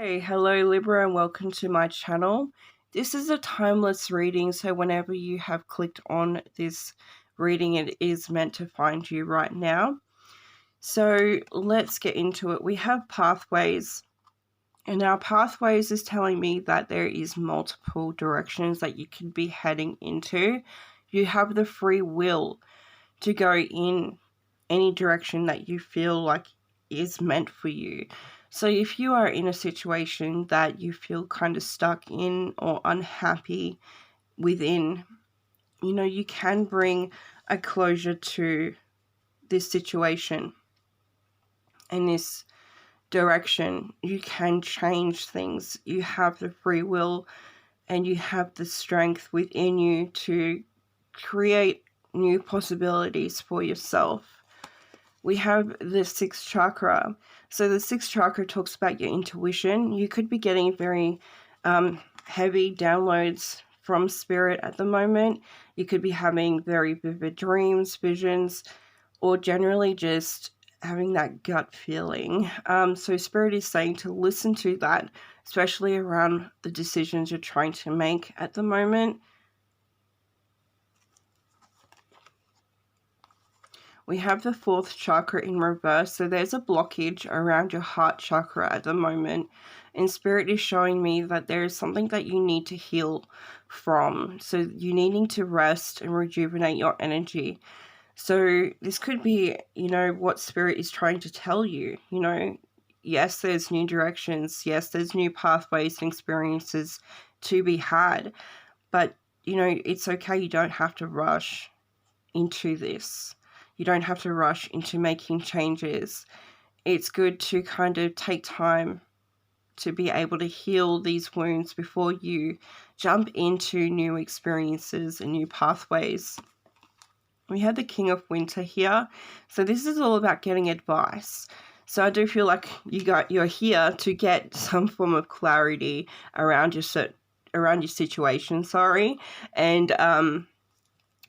Hey, hello Libra and welcome to my channel. This is a timeless reading, so whenever you have clicked on this reading, it is meant to find you right now. So let's get into it. We have pathways, and our pathways is telling me that there is multiple directions that you could be heading into. You have the free will to go in any direction that you feel like is meant for you. So if you are in a situation that you feel kind of stuck in or unhappy within, you can bring a closure to this situation and this direction. You can change things. You have the free will and you have the strength within you to create new possibilities for yourself. We have the sixth chakra. So the sixth chakra talks about your intuition. You could be getting very heavy downloads from spirit at the moment. You could be having very vivid dreams, visions, or generally just having that gut feeling. So spirit is saying to listen to that, especially around the decisions you're trying to make at the moment. We have the fourth chakra in reverse, so there's a blockage around your heart chakra at the moment, and spirit is showing me that there is something that you need to heal from. So you're needing to rest and rejuvenate your energy. So this could be, what spirit is trying to tell you. Yes, there's new directions. Yes, there's new pathways and experiences to be had, but it's okay. You don't have to rush into this. You don't have to rush into making changes. It's good to kind of take time to be able to heal these wounds before you jump into new experiences and new pathways. We have the King of Winter here. So this is all about getting advice. So I do feel like you're here to get some form of clarity around your situation, and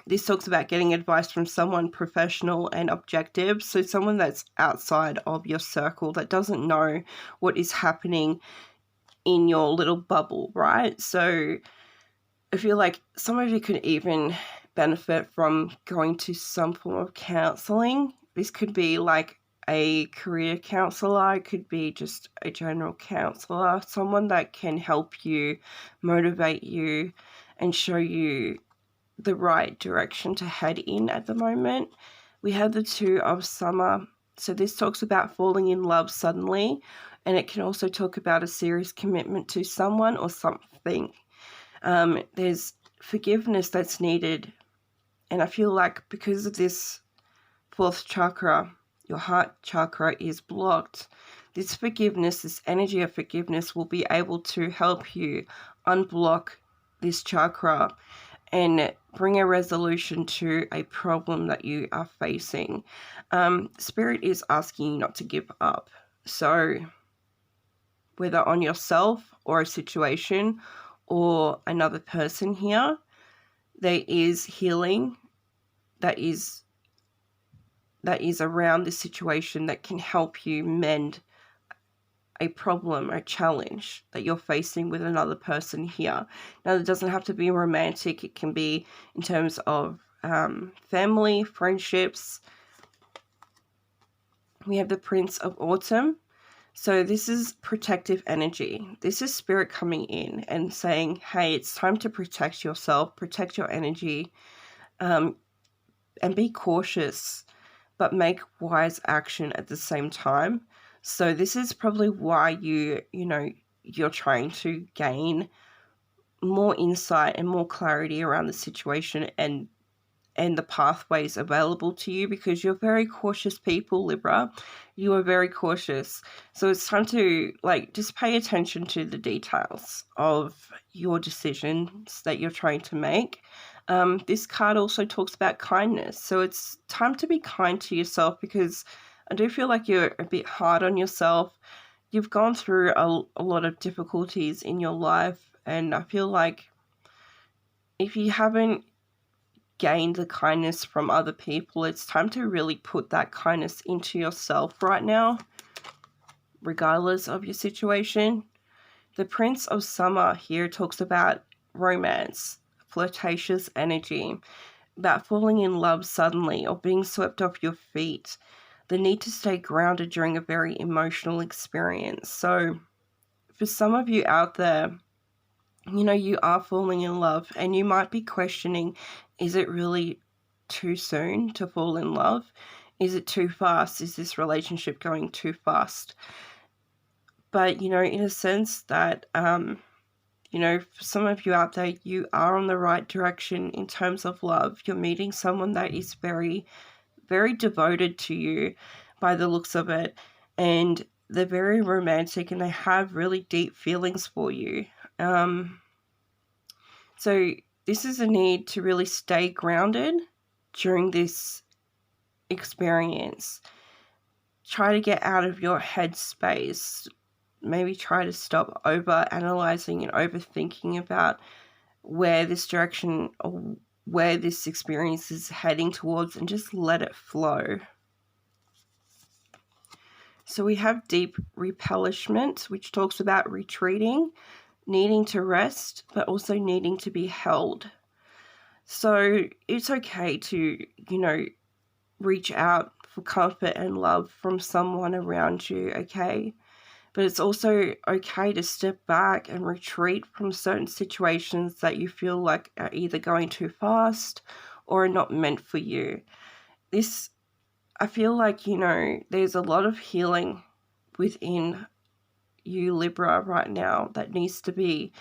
this talks about getting advice from someone professional and objective, so someone that's outside of your circle, that doesn't know what is happening in your little bubble, right? So I feel like some of you could even benefit from going to some form of counseling. This could be like a career counselor, it could be just a general counselor, someone that can help you, motivate you, and show you the right direction to head in at the moment. We have the Two of Summer. So this talks about falling in love suddenly, and it can also talk about a serious commitment to someone or something. There's forgiveness that's needed, and I feel like because of this fourth chakra, your heart chakra is blocked. This forgiveness, this energy of forgiveness will be able to help you unblock this chakra and bring a resolution to a problem that you are facing. Spirit is asking you not to give up. So whether on yourself or a situation or another person here, there is healing that is around the situation that can help you mend a problem or challenge that you're facing with another person here. Now, it doesn't have to be romantic. It can be in terms of family, friendships. We have the Prince of Autumn. So this is protective energy. This is spirit coming in and saying, hey, it's time to protect yourself, protect your energy, and be cautious, but make wise action at the same time. So this is probably why you're trying to gain more insight and more clarity around the situation and the pathways available to you, because you're very cautious people, Libra. You are very cautious. So it's time to just pay attention to the details of your decisions that you're trying to make. This card also talks about kindness. So it's time to be kind to yourself, because I do feel like you're a bit hard on yourself. You've gone through a lot of difficulties in your life, and I feel like if you haven't gained the kindness from other people, it's time to really put that kindness into yourself right now, regardless of your situation. The Prince of Summer here talks about romance, flirtatious energy, about falling in love suddenly or being swept off your feet, the need to stay grounded during a very emotional experience. So for some of you out there, you are falling in love and you might be questioning, is it really too soon to fall in love? Is it too fast? Is this relationship going too fast? But, in a sense that, for some of you out there, you are on the right direction in terms of love. You're meeting someone that is very, very devoted to you by the looks of it. And they're very romantic and they have really deep feelings for you. So this is a need to really stay grounded during this experience. Try to get out of your head space. Maybe try to stop over analyzing and overthinking about where this direction or where this experience is heading towards, and just let it flow. So we have deep replenishment, which talks about retreating, needing to rest, but also needing to be held. So it's okay to, reach out for comfort and love from someone around you, okay? But it's also okay to step back and retreat from certain situations that you feel like are either going too fast or are not meant for you. I feel like, there's a lot of healing within you, Libra, right now that needs to be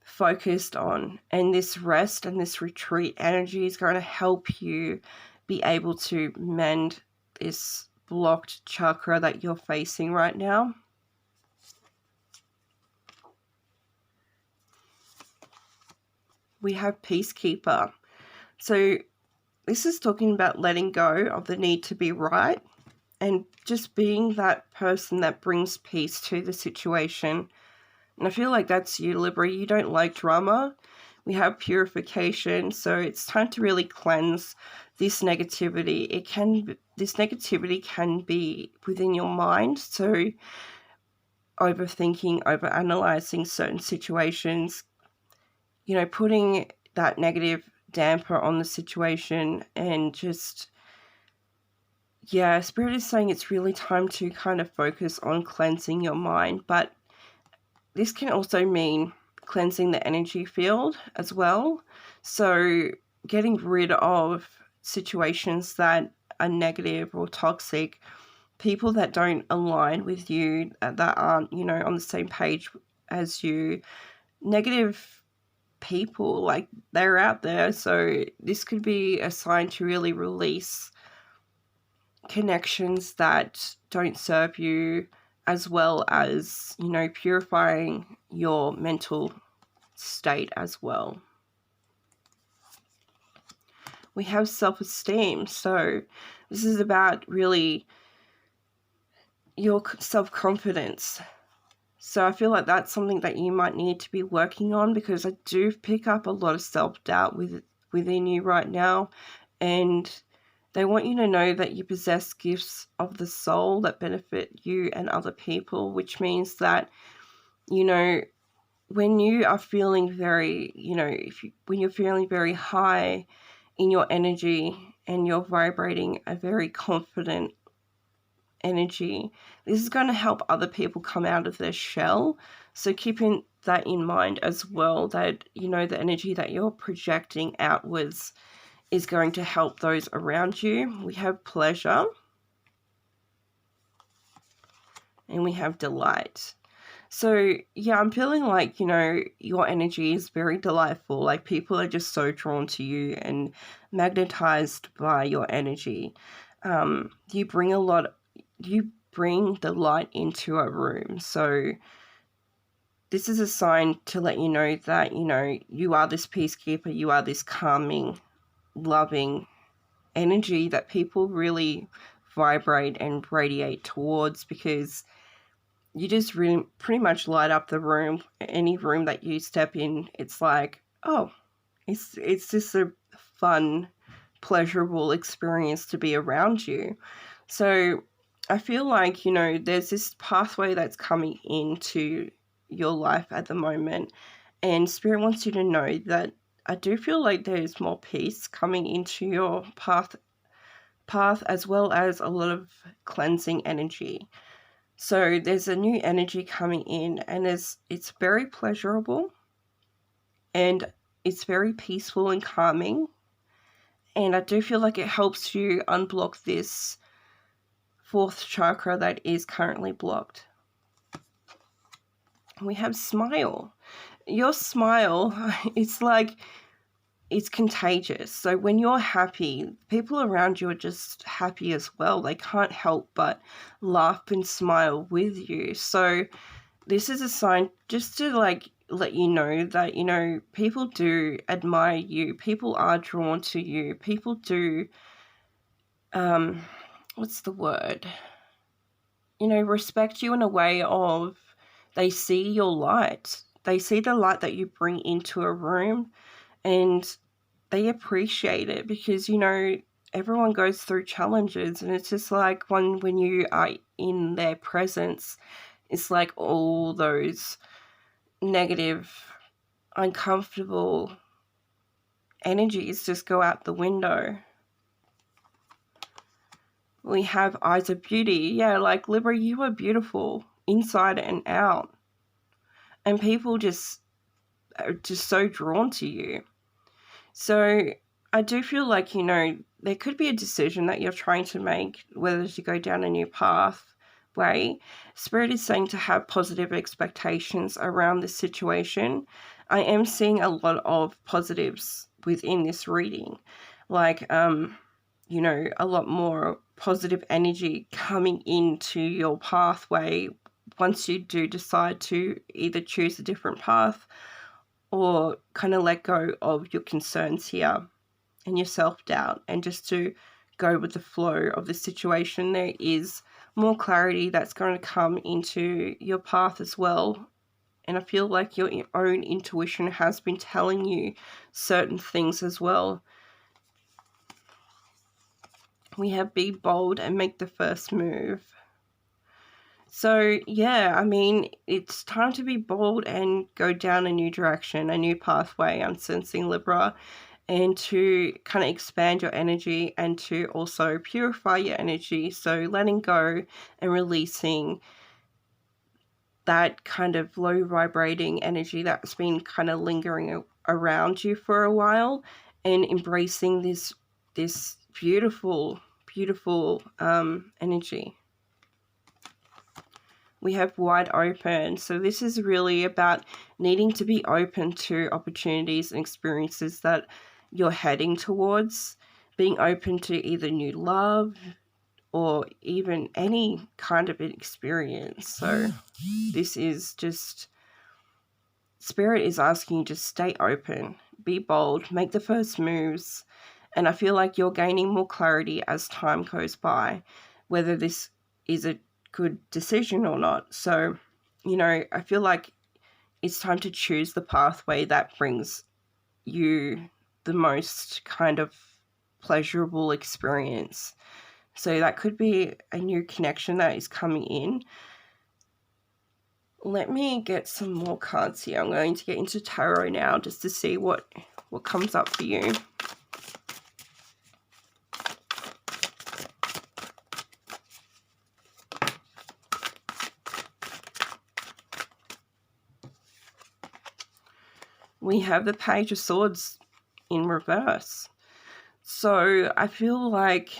focused on. And this rest and this retreat energy is going to help you be able to mend this blocked chakra that you're facing right now. We have Peacekeeper. So this is talking about letting go of the need to be right and just being that person that brings peace to the situation. And I feel like that's you, Libra. You don't like drama. We have purification, so it's time to really cleanse this negativity. This negativity can be within your mind, so overthinking, overanalyzing certain situations, putting that negative damper on the situation, and just, Spirit is saying it's really time to kind of focus on cleansing your mind, but this can also mean cleansing the energy field as well. So getting rid of situations that are negative or toxic, people that don't align with you, that aren't, on the same page as you, negative people, like, they're out there. So this could be a sign to really release connections that don't serve you, as well as, purifying your mental state as well. We have self-esteem. So this is about really your self-confidence. So I feel like that's something that you might need to be working on, because I do pick up a lot of self-doubt within you right now. And they want you to know that you possess gifts of the soul that benefit you and other people, which means that, when you are feeling very, when you're feeling very high in your energy and you're vibrating a very confident energy, this is going to help other people come out of their shell. So keeping that in mind as well, that, the energy that you're projecting outwards is going to help those around you. We have pleasure and we have delight. So I'm feeling like, your energy is very delightful. Like, people are just so drawn to you and magnetized by your energy. You bring the light into a room. So this is a sign to let you know that, you are this peacekeeper, you are this calming, loving energy that people really vibrate and radiate towards, because you just really pretty much light up the room. Any room that you step in, it's like, oh, it's just a fun, pleasurable experience to be around you. So I feel like, there's this pathway that's coming into your life at the moment. And Spirit wants you to know that I do feel like there's more peace coming into your path, as well as a lot of cleansing energy. So there's a new energy coming in, and it's very pleasurable, and it's very peaceful and calming. And I do feel like it helps you unblock this fourth chakra that is currently blocked. We have smile. Your smile, it's like, it's contagious. So when you're happy, people around you are just happy as well. They can't help but laugh and smile with you. So this is a sign just to like let you know that, you know, people do admire you. People are drawn to you. People do, what's the word? You know, respect you in a way of they see your light. They see the light that you bring into a room, and they appreciate it because, you know, everyone goes through challenges, and it's just like when you are in their presence, it's like all those negative, uncomfortable energies just go out the window. We have eyes of beauty. Yeah, like Libra, you are beautiful inside and out. And people just are just so drawn to you. So I do feel like, you know, there could be a decision that you're trying to make, whether to go down a new pathway. Spirit is saying to have positive expectations around this situation. I am seeing a lot of positives within this reading. Like, you know, a lot more positive energy coming into your pathway once you do decide to either choose a different path or kind of let go of your concerns here and your self-doubt, and just to go with the flow of the situation. There is more clarity that's going to come into your path as well. And I feel like your own intuition has been telling you certain things as well. We have be bold and make the first move. So, yeah, I mean, it's time to be bold and go down a new direction, a new pathway, I'm sensing, Libra, and to kind of expand your energy and to also purify your energy. So letting go and releasing that kind of low vibrating energy that's been kind of lingering around you for a while, and embracing this beautiful energy. We have wide open. So this is really about needing to be open to opportunities and experiences that you're heading towards, being open to either new love or even any kind of an experience. So this is just, Spirit is asking you to stay open, be bold, make the first moves. And I feel like you're gaining more clarity as time goes by, whether this is a good decision or not. So, you know, I feel like it's time to choose the pathway that brings you the most kind of pleasurable experience. So that could be a new connection that is coming in. Let me get some more cards here. I'm going to get into tarot now just to see what comes up for you. We have the Page of Swords in reverse. So I feel like,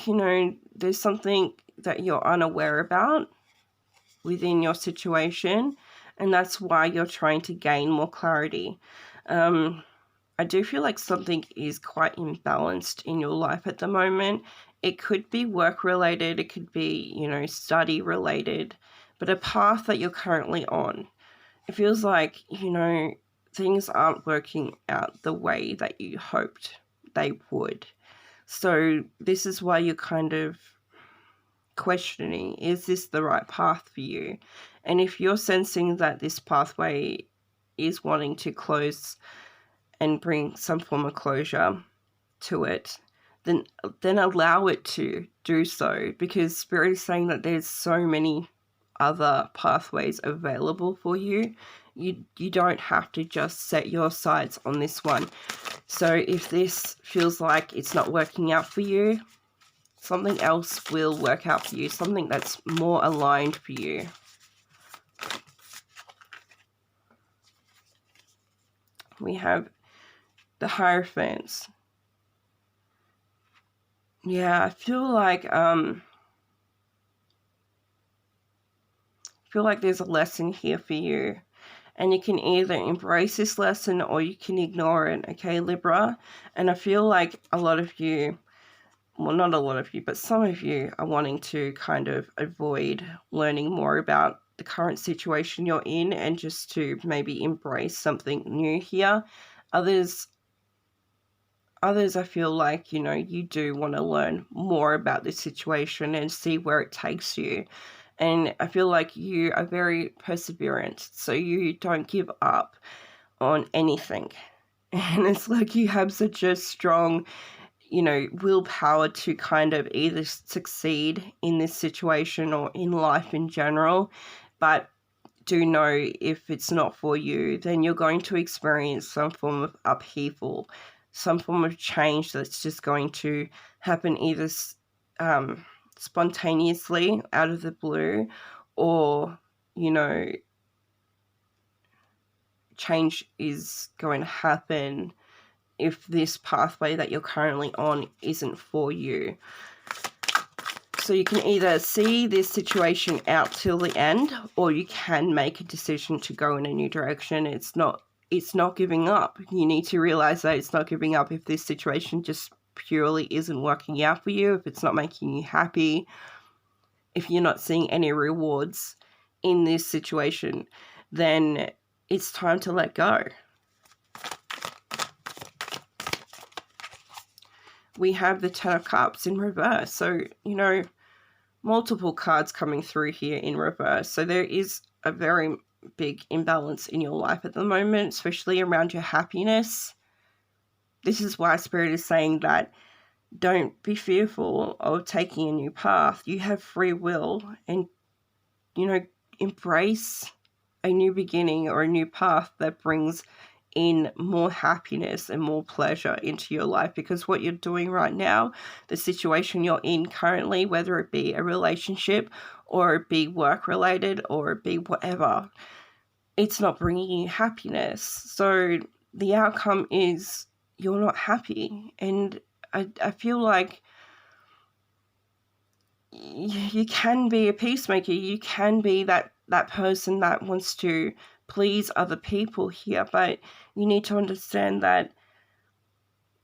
you know, there's something that you're unaware about within your situation, and that's why you're trying to gain more clarity. I do feel like something is quite imbalanced in your life at the moment. It could be work related, it could be, you know, study related, but a path that you're currently on, it feels like, you know, things aren't working out the way that you hoped they would. So this is why you're kind of questioning, is this the right path for you? And if you're sensing that this pathway is wanting to close and bring some form of closure to it, then allow it to do so, because Spirit is saying that there's so many other pathways available for you. You don't have to just set your sights on this one. So if this feels like it's not working out for you, something else will work out for you, something that's more aligned for you. We have the Hierophants. Yeah, I feel like there's a lesson here for you, and you can either embrace this lesson or you can ignore it, okay, Libra? And I feel like a lot of you, well, not a lot of you, but some of you are wanting to kind of avoid learning more about the current situation you're in and just to maybe embrace something new here. Others, I feel like, you do want to learn more about this situation and see where it takes you. And I feel like you are very perseverant, so you don't give up on anything. And it's like you have such a strong, willpower to kind of either succeed in this situation or in life in general. But do know, if it's not for you, then you're going to experience some form of upheaval, some form of change that's just going to happen either spontaneously out of the blue, or change is going to happen if this pathway that you're currently on isn't for you. So you can either see this situation out till the end, or you can make a decision to go in a new direction. It's not giving up. You need to realize that it's not giving up if this situation just purely isn't working out for you, if it's not making you happy, if you're not seeing any rewards in this situation, then it's time to let go. We have the Ten of Cups in reverse. So, multiple cards coming through here in reverse. So there is a very big imbalance in your life at the moment, especially around your happiness. This is why Spirit is saying that don't be fearful of taking a new path. You have free will, and, embrace a new beginning or a new path that brings in more happiness and more pleasure into your life. Because what you're doing right now, the situation you're in currently, whether it be a relationship or it be work related or it be whatever, it's not bringing you happiness. So the outcome is you're not happy. And I feel like you can be a peacemaker. You can be that person that wants to please other people here, but you need to understand that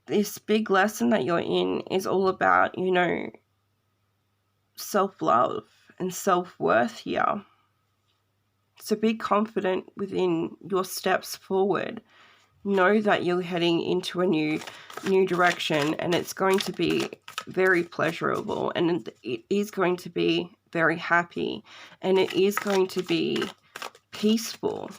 this big lesson that you're in is all about, self-love and self-worth here. So be confident within your steps forward. Know that you're heading into a new direction, and it's going to be very pleasurable, and it is going to be very happy, and it is going to be peaceful.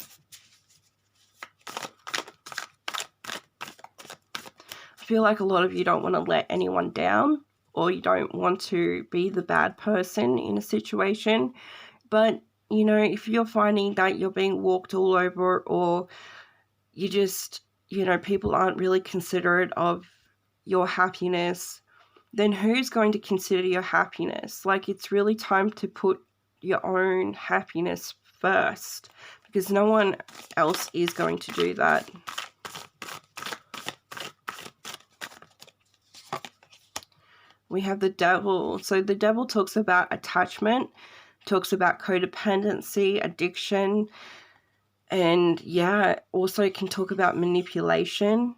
I feel like a lot of you don't want to let anyone down, or you don't want to be the bad person in a situation. But, if you're finding that you're being walked all over, or you just, people aren't really considerate of your happiness, then who's going to consider your happiness? Like, it's really time to put your own happiness first, because no one else is going to do that. We have the Devil. So the Devil talks about attachment, talks about codependency, addiction, and also can talk about manipulation.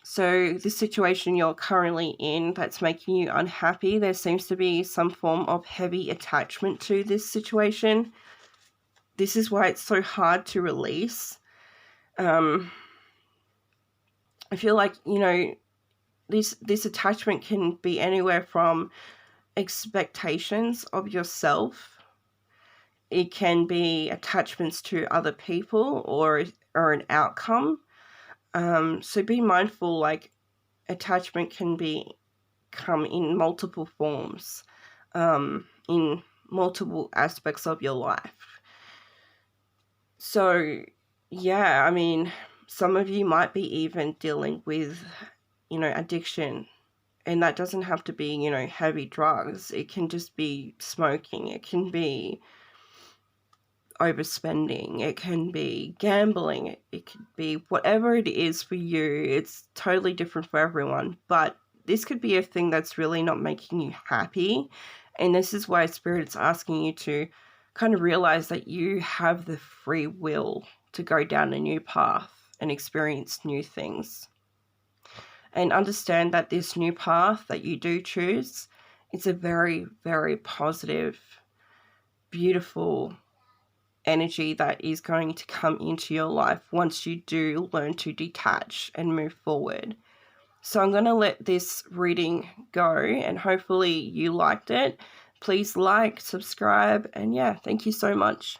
So the situation you're currently in that's making you unhappy, there seems to be some form of heavy attachment to this situation. This is why it's so hard to release. I feel like, this attachment can be anywhere from expectations of yourself. It can be attachments to other people or an outcome. So be mindful, like, attachment can be come in multiple forms, in multiple aspects of your life. So, yeah, I mean, some of you might be even dealing with, addiction. And that doesn't have to be, heavy drugs. It can just be smoking. It can be overspending. It can be gambling. It could be whatever it is for you. It's totally different for everyone. But this could be a thing that's really not making you happy. And this is why Spirit's asking you to kind of realize that you have the free will to go down a new path and experience new things. And understand that this new path that you do choose, it's a very, very positive, beautiful energy that is going to come into your life once you do learn to detach and move forward. So I'm going to let this reading go, and hopefully you liked it. Please like, subscribe, and yeah, thank you so much.